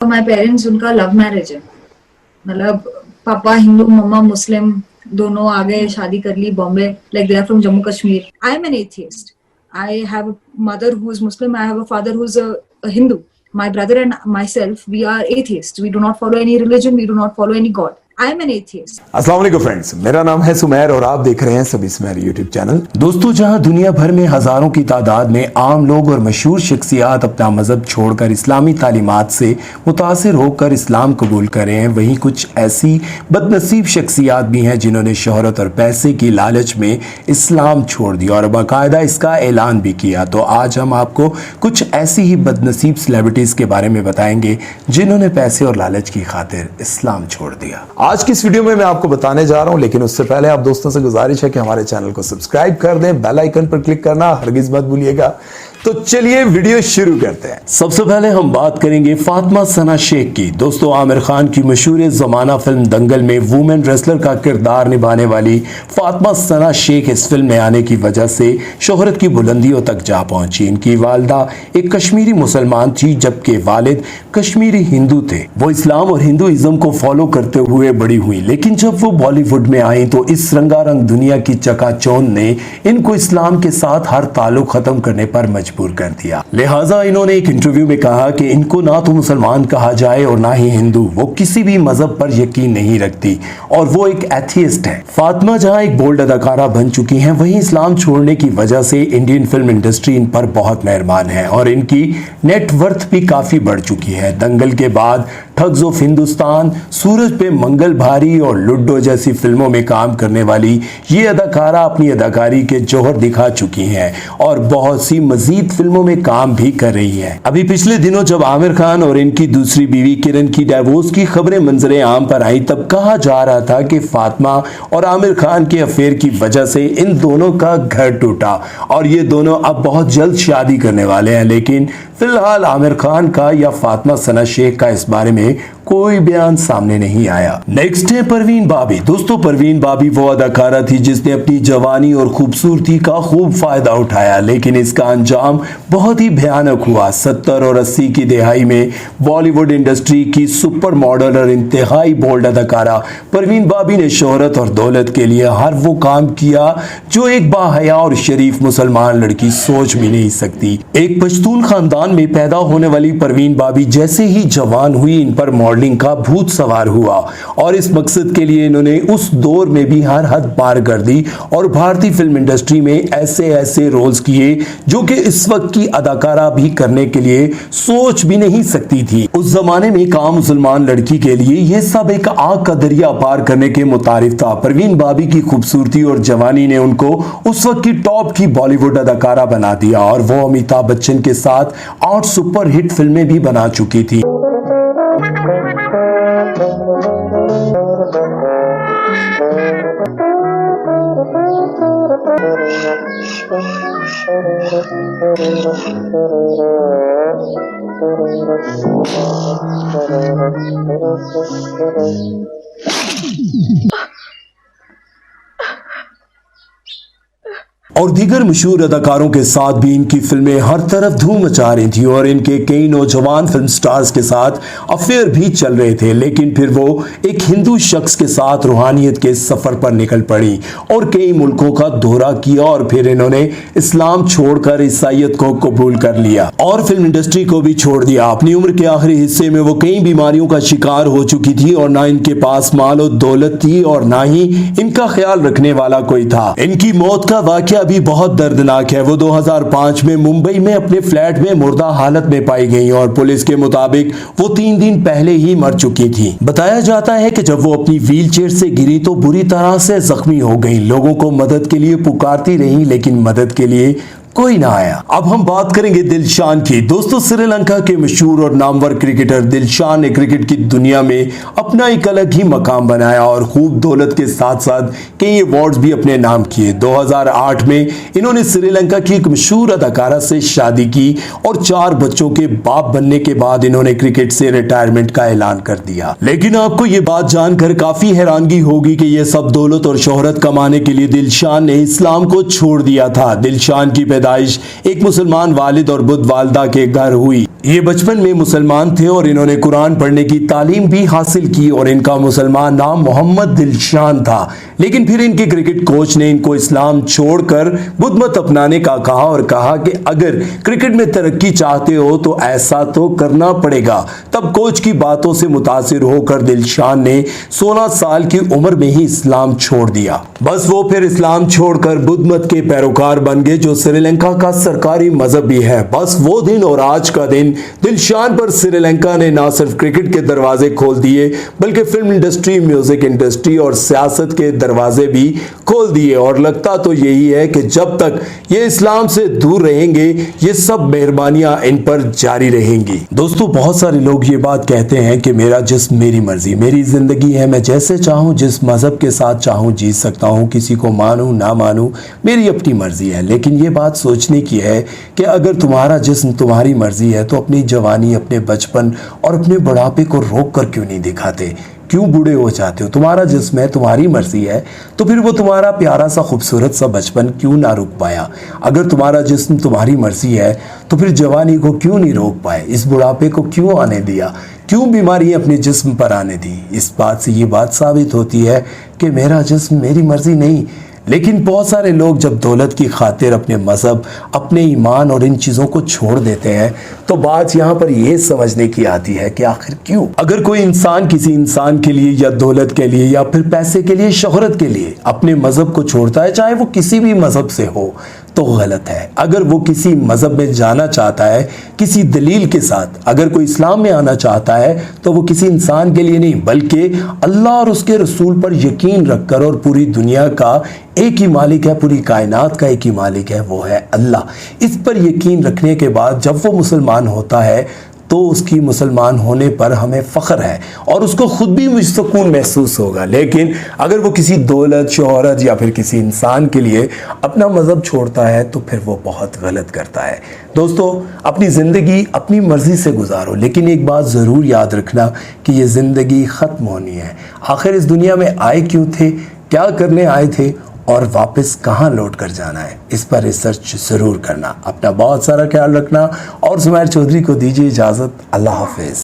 My parents उनका love marriage है, मतलब पापा हिंदू मम्मा मुस्लिम, दोनों आ गए, शादी कर ली Bombay, like they are from Jammu Kashmir. I am an atheist. I have a mother who is Muslim. I have a father who is a Hindu. My brother and myself, we are atheists. We do not follow any religion. We do not follow any God. I am an atheist. अस्सलाम वालेकुम friends, मेरा नाम है सुमेर और आप देख रहे हैं सभी सुमेर यूट्यूब चैनल. दोस्तों, जहां दुनिया भर में हजारों की तादाद में आम लोग और मशहूर शख्सियात अपना मजहब छोड़कर इस्लामी तालीमात से मुतासिर होकर इस्लाम कबूल कर रहे हैं, वहीं कुछ ऐसी बदनसीब शख्सियात भी हैं जिन्होंने शोहरत और पैसे की लालच में इस्लाम छोड़ दिया और बाकायदा इसका ऐलान भी किया. तो आज हम आपको कुछ ऐसी ही बदनसीब सेलिब्रिटीज के बारे में बताएंगे जिन्होंने पैसे और लालच की खातिर इस्लाम छोड़ दिया. आज की इस वीडियो में मैं आपको बताने जा रहा हूं, लेकिन उससे पहले आप दोस्तों से गुजारिश है कि हमारे चैनल को सब्सक्राइब कर दें, बेल आइकन पर क्लिक करना हरगिज मत भूलिएगा. तो चलिए वीडियो शुरू करते हैं. सबसे पहले हम बात करेंगे फातिमा सना शेख की. दोस्तों, आमिर खान की मशहूर जमाना फिल्म दंगल में वुमेन रेसलर का किरदार निभाने वाली फातिमा सना शेख इस फिल्म में आने की वजह से शोहरत की बुलंदियों तक जा पहुंची. इनकी वालदा एक कश्मीरी मुसलमान थी जबकि वालिद कश्मीरी हिंदू थे. वो इस्लाम और हिंदुइज्म को फॉलो करते हुए बड़ी हुई, लेकिन जब वो बॉलीवुड में आई तो इस रंगारंग दुनिया की चकाचौंध ने इनको इस्लाम के साथ हर ताल्लुक खत्म करने पर मजबूर कर दिया. लिहाजा इन्होंने एक इंटरव्यू में कहा कि इनको ना तो मुसलमान कहा जाए और ना ही हिंदू. वो किसी भी मजहब पर यकीन नहीं रखती और वो एक एथियस्ट है. फातिमा जहां एक बोल्ड अदाकारा बन चुकी हैं, वहीं इस्लाम छोड़ने की वजह से इंडियन फिल्म इंडस्ट्री इन पर बहुत मेहरबान है और इनकी नेट वर्थ भी काफी बढ़ चुकी है. दंगल के बाद ठग्स ऑफ हिंदुस्तान, सूरज पे मंगल भारी और लुड्डो जैसी फिल्मों में काम करने वाली ये अदाकारा अपनी अदाकारी के जौहर दिखा चुकी हैं और बहुत सी मजीद फिल्मों में काम भी कर रही है. अभी पिछले दिनों जब आमिर खान और इनकी दूसरी बीवी किरण की डिवोर्स की खबरें मंजरे आम पर आई, तब कहा जा रहा था कि फातिमा और आमिर खान के अफेयर की वजह से इन दोनों का घर टूटा और ये दोनों अब बहुत जल्द शादी करने वाले हैं. लेकिन फिलहाल आमिर खान का या फातिमा सना शेख का इस बारे में कोई बयान सामने नहीं आया. नेक्स्ट है परवीन बाबी. दोस्तों, परवीन बाबी वो अदाकारा थी जिसने अपनी जवानी और खूबसूरती का खूब फायदा उठाया, लेकिन इसका अंजाम बहुत ही भयानक हुआ. 70 और 80 की दिहाई में बॉलीवुड इंडस्ट्री की सुपर मॉडल और इंतहाई बोल्ड अदाकारा परवीन बाबी ने शोहरत और दौलत के लिए हर वो काम किया जो एक बाहया और शरीफ मुसलमान लड़की सोच भी नहीं सकती. एक पश्तून खानदान में पैदा होने वाली परवीन बाबी जैसे ही जवान हुई, इन पर मॉडलिंग का भूत सवार हुआ और इस मकसद के लिए इन्होंने उस दौर में भी हर हद पार कर दी और भारतीय फिल्म इंडस्ट्री में ऐसे ऐसे रोल्स किए जो कि इस वक्त की अदाकारा भी करने के लिए सोच भी नहीं सकती थी. उस जमाने में काम मुसलमान लड़की के लिए यह सब एक आग का दरिया पार करने के मुतारिफ था. परवीन बाबी की खूबसूरती और जवानी ने उनको उस वक्त की टॉप की बॉलीवुड अदाकारा बना दिया और वो अमिताभ बच्चन के साथ 8 सुपर हिट फिल्में भी बना चुकी थी. और दीगर मशहूर अदाकारों के साथ भी इनकी फिल्में हर तरफ धूम मचा रही थी और इनके कई नौजवान फिल्म स्टार्स के साथ अफेयर भी चल रहे थे. लेकिन फिर वो एक हिंदू शख्स के साथ रूहानियत के सफर पर निकल पड़ी और कई मुल्कों का दौरा किया और फिर इन्होंने इस्लाम छोड़कर ईसाईयत को कबूल कर लिया और फिल्म इंडस्ट्री को भी छोड़ दिया. अपनी उम्र के आखिरी हिस्से में वो कई बीमारियों का शिकार हो चुकी थी और ना इनके पास माल और दौलत थी और ना ही इनका ख्याल रखने वाला कोई था. इनकी मौत का वाकया भी बहुत दर्दनाक है. वो 2005 में मुंबई में अपने फ्लैट में मुर्दा हालत में पाई गई और पुलिस के मुताबिक वो 3 दिन पहले ही मर चुकी थी. बताया जाता है कि जब वो अपनी व्हीलचेयर से गिरी तो बुरी तरह से जख्मी हो गई. लोगों को मदद के लिए पुकारती रही लेकिन मदद के लिए कोई ना आया. अब हम बात करेंगे दिलशान की. दोस्तों, श्रीलंका के मशहूर और नामवर क्रिकेटर दिलशान ने क्रिकेट की दुनिया में अपना एक अलग ही मकाम बनाया और खूब दौलत के साथ साथ कई अवार्ड्स भी अपने नाम किए. 2008 में इन्होंने श्रीलंका की एक मशहूर अदाकारा से शादी की और 4 बच्चों के बाप बनने के बाद इन्होंने क्रिकेट से रिटायरमेंट का ऐलान कर दिया. लेकिन आपको ये बात जानकर काफी हैरानगी होगी कि यह सब दौलत और शोहरत कमाने के लिए दिलशान ने इस्लाम को छोड़ दिया था. दिलशान की پیدائش ایک مسلمان والد اور بدھ والدہ کے گھر ہوئی. یہ بچپن میں مسلمان تھے اور انہوں نے قرآن پڑھنے کی تعلیم بھی حاصل کی اور ان کا مسلمان نام محمد دلشان تھا. لیکن پھر ان کے کرکٹ کوچ نے ان کو اسلام چھوڑ کر بدھ مت اپنانے کا کہا اور کہا کہ اگر کرکٹ میں ترقی چاہتے ہو تو ایسا تو کرنا پڑے گا. تب کوچ کی باتوں سے متاثر ہو کر دلشان نے 16 سال کی عمر میں ہی اسلام چھوڑ دیا. بس وہ پھر اسلام چھوڑ کر بدھ مت کے پیروکار بن گئے جو سری لنکا کا سرکاری مذہب بھی ہے. بس وہ دن اور آج کا دن دلشان پر سری لنکا نے نہ صرف کرکٹ کے دروازے کھول دیے بلکہ فلم انڈسٹری، میوزک انڈسٹری اور سیاست کے دروازے بھی کھول دیے. اور لگتا تو یہی ہے کہ جب تک یہ اسلام سے دور رہیں گے یہ سب مہربانیاں ان پر جاری رہیں گی. دوستو، بہت سارے لوگ یہ بات کہتے ہیں کہ میرا جسم میری مرضی، میری زندگی ہے، میں جیسے چاہوں جس مذہب کے ساتھ چاہوں جی سکتا ہوں، کسی کو مانوں نہ مانوں میری اپنی مرضی ہے. لیکن یہ بات سوچنے کی ہے کہ اگر تمہارا جسم تمہاری مرضی ہے تو اپنی جوانی، اپنے بچپن اور اپنے بڑھاپے کو روک کر کیوں نہیں دکھاتے؟ کیوں بوڑھے ہو جاتے ہو؟ تمہارا جسم ہے، تمہاری مرضی ہے تو پھر وہ تمہارا پیارا سا خوبصورت سا بچپن کیوں نہ روک پایا؟ اگر تمہارا جسم تمہاری مرضی ہے تو پھر جوانی کو کیوں نہیں روک پائے؟ اس بڑھاپے کو کیوں آنے دیا؟ کیوں بیماریاں اپنے جسم پر آنے دی؟ اس بات سے یہ بات ثابت ہوتی ہے کہ میرا جسم میری مرضی نہیں. لیکن بہت سارے لوگ جب دولت کی خاطر اپنے مذہب، اپنے ایمان اور ان چیزوں کو چھوڑ دیتے ہیں تو بات یہاں پر یہ سمجھنے کی آتی ہے کہ آخر کیوں؟ اگر کوئی انسان کسی انسان کے لیے یا دولت کے لیے یا پھر پیسے کے لیے، شہرت کے لیے اپنے مذہب کو چھوڑتا ہے، چاہے وہ کسی بھی مذہب سے ہو، تو غلط ہے. اگر وہ کسی مذہب میں جانا چاہتا ہے کسی دلیل کے ساتھ، اگر کوئی اسلام میں آنا چاہتا ہے تو وہ کسی انسان کے لیے نہیں بلکہ اللہ اور اس کے رسول پر یقین رکھ کر، اور پوری دنیا کا ایک ہی مالک ہے، پوری کائنات کا ایک ہی مالک ہے، وہ ہے اللہ. اس پر یقین رکھنے کے بعد جب وہ مسلمان ہوتا ہے تو اس کی مسلمان ہونے پر ہمیں فخر ہے اور اس کو خود بھی سکون محسوس ہوگا. لیکن اگر وہ کسی دولت، شہرت یا پھر کسی انسان کے لیے اپنا مذہب چھوڑتا ہے تو پھر وہ بہت غلط کرتا ہے. دوستو، اپنی زندگی اپنی مرضی سے گزارو، لیکن ایک بات ضرور یاد رکھنا کہ یہ زندگی ختم ہونی ہے. آخر اس دنیا میں آئے کیوں تھے، کیا کرنے آئے تھے اور واپس کہاں لوٹ کر جانا ہے، اس پر ریسرچ ضرور کرنا. اپنا بہت سارا خیال رکھنا اور سمیر چودھری کو دیجیے اجازت. اللہ حافظ.